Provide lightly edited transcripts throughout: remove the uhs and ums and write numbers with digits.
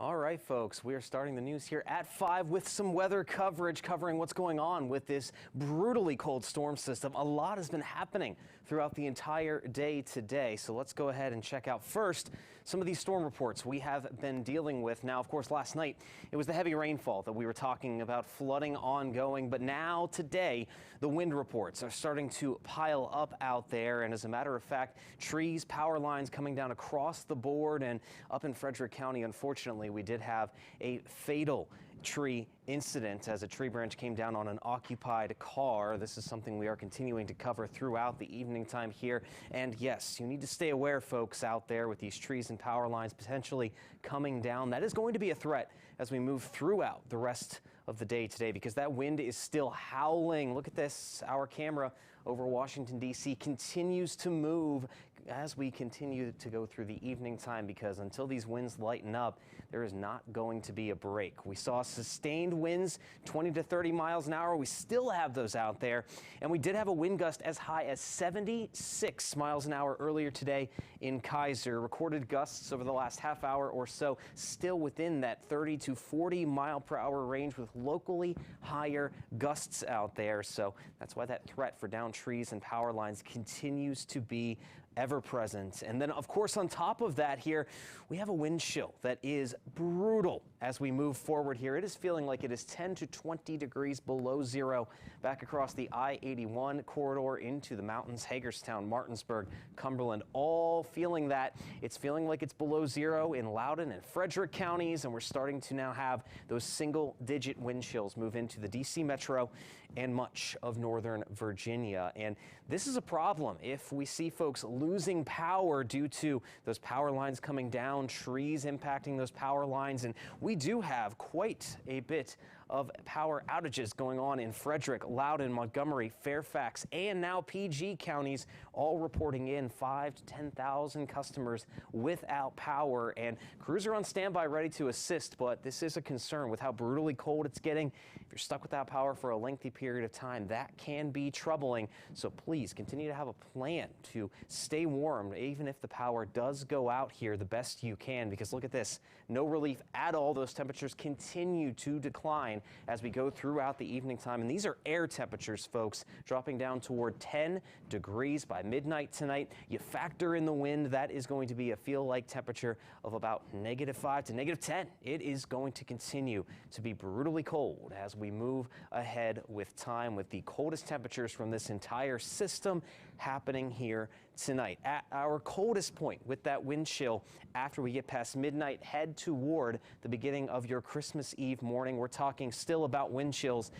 All right, folks, we are starting the news here at 5 with some weather coverage covering what's going on with this brutally cold storm system. A lot has been happening throughout the entire day today. So let's go ahead and check out first some of these storm reports we have been dealing with. Now, of course, last night it was the heavy rainfall that we were talking about, flooding ongoing. But now today, the wind reports are starting to pile up out there. And as a matter of fact, trees, power lines coming down across the board and up in Frederick County, unfortunately, we did have a fatal tree incident as a tree branch came down on an occupied car. This is something we are continuing to cover throughout the evening time here. And yes, you need to stay aware, folks, out there with these trees and power lines potentially coming down. That is going to be a threat as we move throughout the rest of the day today, because that wind is still howling. Look at this. Our camera over Washington, D.C. continues to move as we continue to go through the evening time, because until these winds lighten up, there is not going to be a break. We saw sustained winds 20 to 30 miles an hour. We still have those out there. And we did have a wind gust as high as 76 miles an hour earlier today in Kaiser. Recorded gusts over the last half hour or so still within that 30 to 40 mile per hour range with locally higher gusts out there. So that's why that threat for downed trees and power lines continues to be ever present. And then, of course, on top of that here, we have a wind chill that is brutal as we move forward here. It is feeling like it is 10 to 20 degrees below zero back across the I-81 corridor into the mountains, Hagerstown, Martinsburg, Cumberland, all feeling that. It's feeling like it's below zero in Loudoun and Frederick counties, and we're starting to now have those single-digit wind chills move into the D.C. metro and much of northern Virginia. And this is a problem if we see folks losing power due to those power lines coming down, trees impacting those power lines. And we do have quite a bit of power outages going on in Frederick, Loudoun, Montgomery, Fairfax, and now PG counties, all reporting in 5,000 to 10,000 customers without power. And crews are on standby ready to assist, but this is a concern with how brutally cold it's getting. If you're stuck without power for a lengthy period of time, that can be troubling. So please continue to have a plan to stay warm, even if the power does go out here, the best you can, because look at this, no relief at all. Those temperatures continue to decline as we go throughout the evening time. And these are air temperatures, folks, dropping down toward 10 degrees by midnight tonight. You factor in the wind, that is going to be a feel-like temperature of about -5 to -10. It is going to continue to be brutally cold as we move ahead with time, with the coldest temperatures from this entire system happening here tonight. At our coldest point with that wind chill after we get past midnight, head toward the beginning of your Christmas Eve morning. We're talking still about wind chills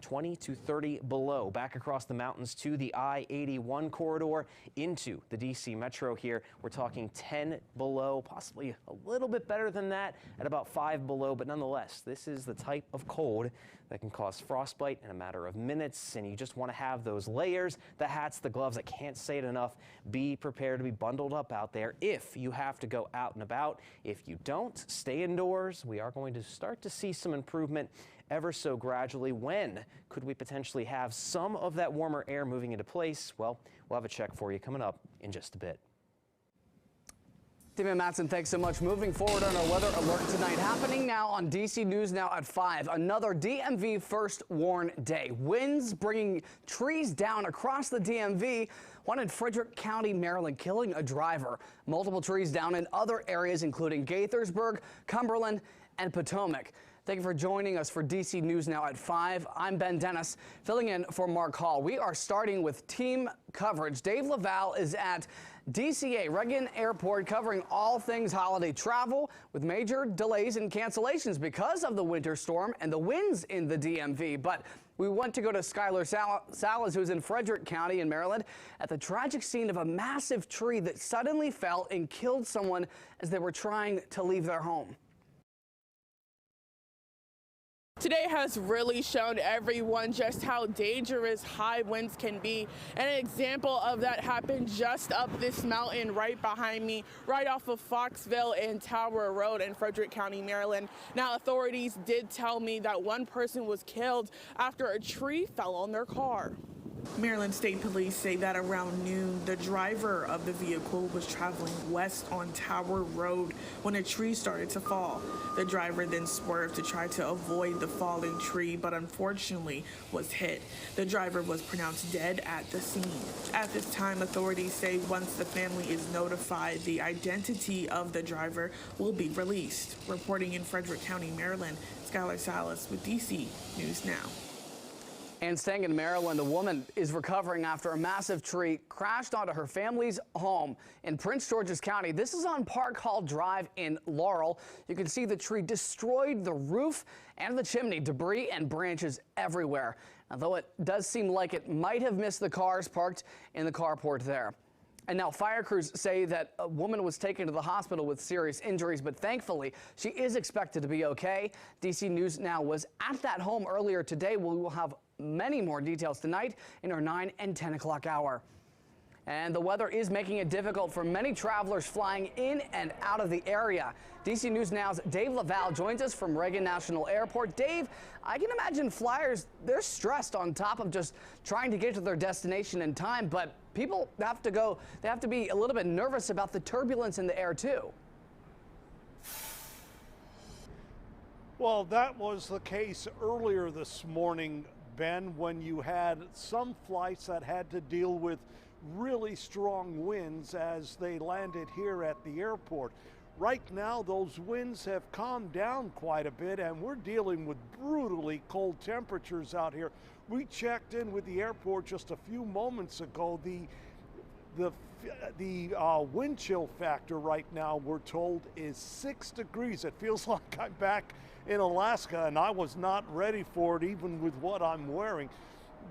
20 to 30 below back across the mountains to the I-81 corridor into the D.C. metro here. We're talking 10 below, possibly a little bit better than that at about 5 below. But nonetheless, this is the type of cold that can cause frostbite in a matter of minutes. And you just want to have those layers, the hats, the gloves. I can't say it enough. Be prepared to be bundled up out there if you have to go out and about. If you don't, stay indoors. We are going to start to see some improvement ever so gradually. When could we potentially have some of that warmer air moving into place? Well, we'll have a check for you coming up in just a bit. Damian Matson, thanks so much. Moving forward on our weather alert tonight, happening now on DC News Now at 5. Another DMV first warn day. Winds bringing trees down across the DMV. One in Frederick County, Maryland, killing a driver. Multiple trees down in other areas, including Gaithersburg, Cumberland, and Potomac. Thank you for joining us for DC News Now at 5. I'm Ben Dennis, filling in for Mark Hall. We are starting with team coverage. Dave Laval is at DCA Reagan Airport covering all things holiday travel with major delays and cancellations because of the winter storm and the winds in the DMV. But we want to go to Skylar Salas, who's in Frederick County in Maryland, at the tragic scene of a massive tree that suddenly fell and killed someone as they were trying to leave their home. Today has really shown everyone just how dangerous high winds can be. And an example of that happened just up this mountain right behind me, right off of Foxville and Tower Road in Frederick County, Maryland. Now, authorities did tell me that one person was killed after a tree fell on their car. Maryland State Police say that around noon, the driver of the vehicle was traveling west on Tower Road when a tree started to fall. The driver then swerved to try to avoid the falling tree, but unfortunately was hit. The driver was pronounced dead at the scene. At this time, authorities say once the family is notified, the identity of the driver will be released. Reporting in Frederick County, Maryland, Skylar Salas with DC News Now. And staying in Maryland, a woman is recovering after a massive tree crashed onto her family's home in Prince George's County. This is on Park Hall Drive in Laurel. You can see the tree destroyed the roof and the chimney, debris and branches everywhere. Although it does seem like it might have missed the cars parked in the carport there. And now fire crews say that a woman was taken to the hospital with serious injuries, but thankfully she is expected to be okay. DC News Now was at that home earlier today. We will have many more details tonight in our 9 and 10 o'clock hour. And the weather is making it difficult for many travelers flying in and out of the area. DC News Now's Dave Laval joins us from Reagan National Airport. Dave, I can imagine flyers, they're stressed on top of just trying to get to their destination in time, but people have to be a little bit nervous about the turbulence in the air too. Well, that was the case earlier this morning, Ben, when you had some flights that had to deal with really strong winds as they landed here at the airport. Right now, those winds have calmed down quite a bit, and we're dealing with brutally cold temperatures out here. We checked in with the airport just a few moments ago. The wind chill factor right now, we're told, is 6 degrees. It feels like I'm back in Alaska, and I was not ready for it even with what I'm wearing.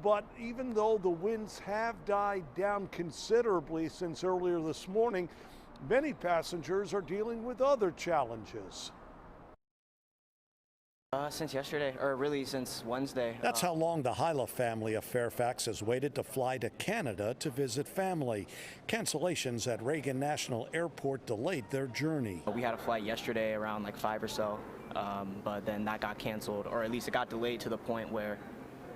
But even though the winds have died down considerably since earlier this morning, many passengers are dealing with other challenges. Since yesterday, or really since Wednesday. That's how long the Hyla family of Fairfax has waited to fly to Canada to visit family. Cancellations at Reagan National Airport delayed their journey. We had a flight yesterday around like 5 or so, but then that got canceled, or at least it got delayed to the point where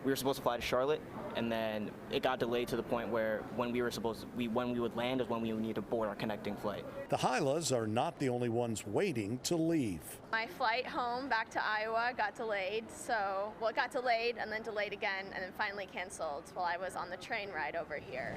we were supposed to fly to Charlotte, and then it got delayed to the point where when we would land is when we would need to board our connecting flight. The Hylas are not the only ones waiting to leave. My flight home back to Iowa got delayed, it got delayed and then delayed again and then finally canceled while I was on the train ride over here.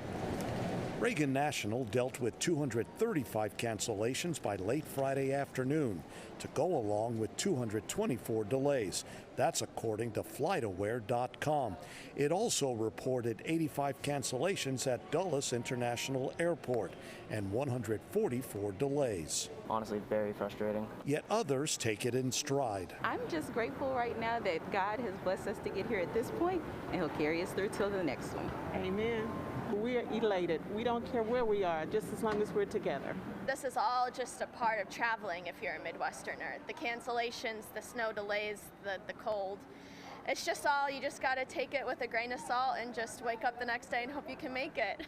Reagan National dealt with 235 cancellations by late Friday afternoon to go along with 224 delays. That's according to FlightAware.com. It also reported 85 cancellations at Dulles International Airport and 144 delays. Honestly, very frustrating. Yet others take it in stride. I'm just grateful right now that God has blessed us to get here at this point, and He'll carry us through till the next one. Amen. We are elated. We don't care where we are, just as long as we're together. This is all just a part of traveling if you're a Midwesterner. The cancellations, the snow delays, the cold. It's just all, you just got to take it with a grain of salt and just wake up the next day and hope you can make it.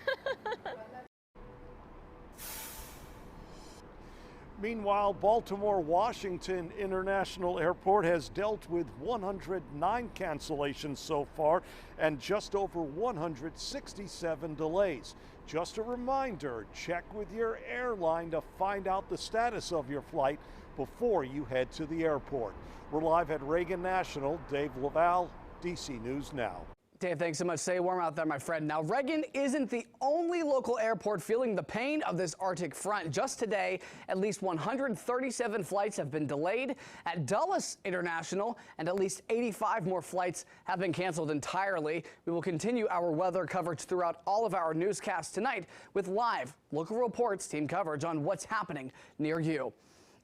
Meanwhile, Baltimore-Washington International Airport has dealt with 109 cancellations so far and just over 167 delays. Just a reminder, check with your airline to find out the status of your flight before you head to the airport. We're live at Reagan National. Dave Laval, DC News Now. Dave, thanks so much. Stay warm out there, my friend. Now, Reagan isn't the only local airport feeling the pain of this Arctic front. Just today, at least 137 flights have been delayed at Dulles International, and at least 85 more flights have been canceled entirely. We will continue our weather coverage throughout all of our newscasts tonight with live local reports, team coverage on what's happening near you.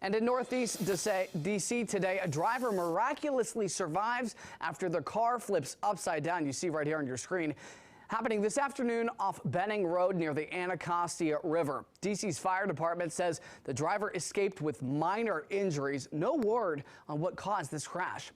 And in Northeast D.C. today, a driver miraculously survives after the car flips upside down. You see right here on your screen. Happening this afternoon off Benning Road near the Anacostia River. D.C.'s fire department says the driver escaped with minor injuries. No word on what caused this crash.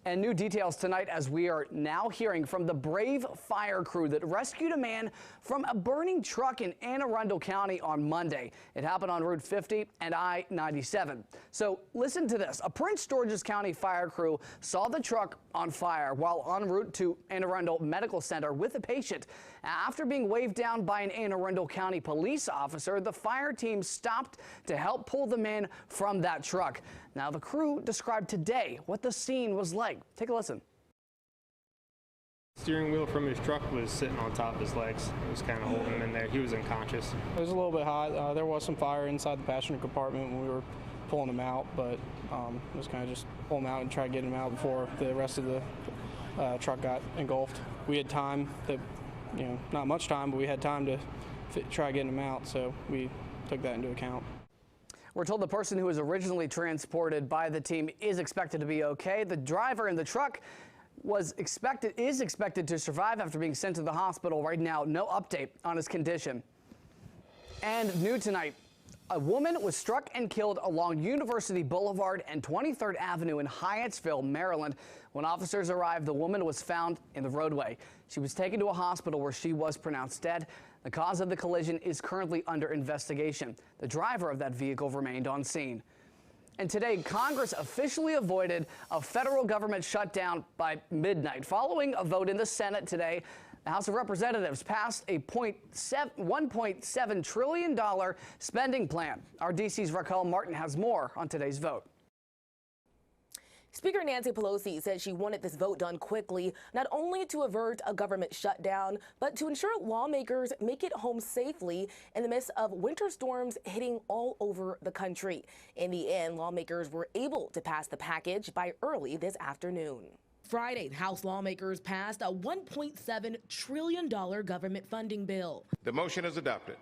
And new details tonight as we are now hearing from the brave fire crew that rescued a man from a burning truck in Anne Arundel County on Monday. It happened on Route 50 and I-97. So listen to this. A Prince George's County fire crew saw the truck on fire while en route to Anne Arundel Medical Center with a patient. After being waved down by an Anne Arundel County police officer, the fire team stopped to help pull the man from that truck. Now, the crew described today what the scene was like. Take a listen. Steering wheel from his truck was sitting on top of his legs. It was kind of holding him in there. He was unconscious. It was a little bit hot. There was some fire inside the passenger compartment when we were pulling him out, but it was kind of just pull him out and try to get him out before the rest of the truck got engulfed. We had time, not much time, but we had time to try getting him out, so we took that into account. We're told the person who was originally transported by the team is expected to be okay. The driver in the truck is expected to survive after being sent to the hospital. Right now, no update on his condition. And new tonight, a woman was struck and killed along University Boulevard and 23rd Avenue in Hyattsville, Maryland. When officers arrived, the woman was found in the roadway. She was taken to a hospital where she was pronounced dead. The cause of the collision is currently under investigation. The driver of that vehicle remained on scene. And today, Congress officially avoided a federal government shutdown by midnight. Following a vote in the Senate today, the House of Representatives passed a $1.7 trillion spending plan. Our DC's Raquel Martin has more on today's vote. Speaker Nancy Pelosi said she wanted this vote done quickly, not only to avert a government shutdown, but to ensure lawmakers make it home safely in the midst of winter storms hitting all over the country. In the end, lawmakers were able to pass the package by early this afternoon. Friday, House lawmakers passed a $1.7 trillion government funding bill. The motion is adopted.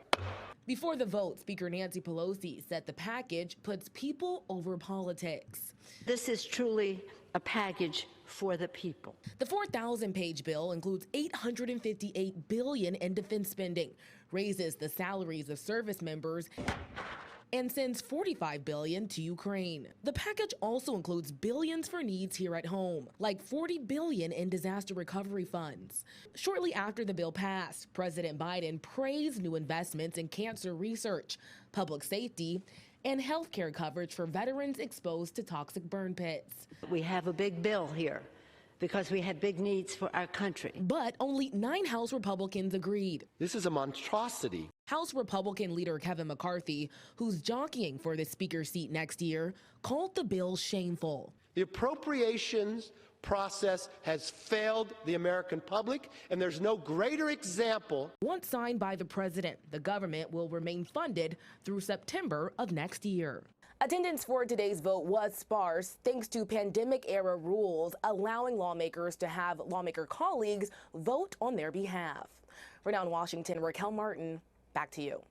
Before the vote, Speaker Nancy Pelosi said the package puts people over politics. This is truly a package for the people. The 4,000-page bill includes $858 billion in defense spending, raises the salaries of service members, and sends $45 billion to Ukraine. The package also includes billions for needs here at home, like $40 billion in disaster recovery funds. Shortly after the bill passed, President Biden praised new investments in cancer research, public safety, and health care coverage for veterans exposed to toxic burn pits. We have a big bill here because we have big needs for our country. But only 9 House Republicans agreed. This is a monstrosity. House Republican leader Kevin McCarthy, who's jockeying for the speaker seat next year, called the bill shameful. The appropriations process has failed the American public, and there's no greater example. Once signed by the president, the government will remain funded through September of next year. Attendance for today's vote was sparse thanks to pandemic-era rules allowing lawmakers to have lawmaker colleagues vote on their behalf. Right now in Washington, Raquel Martin, back to you.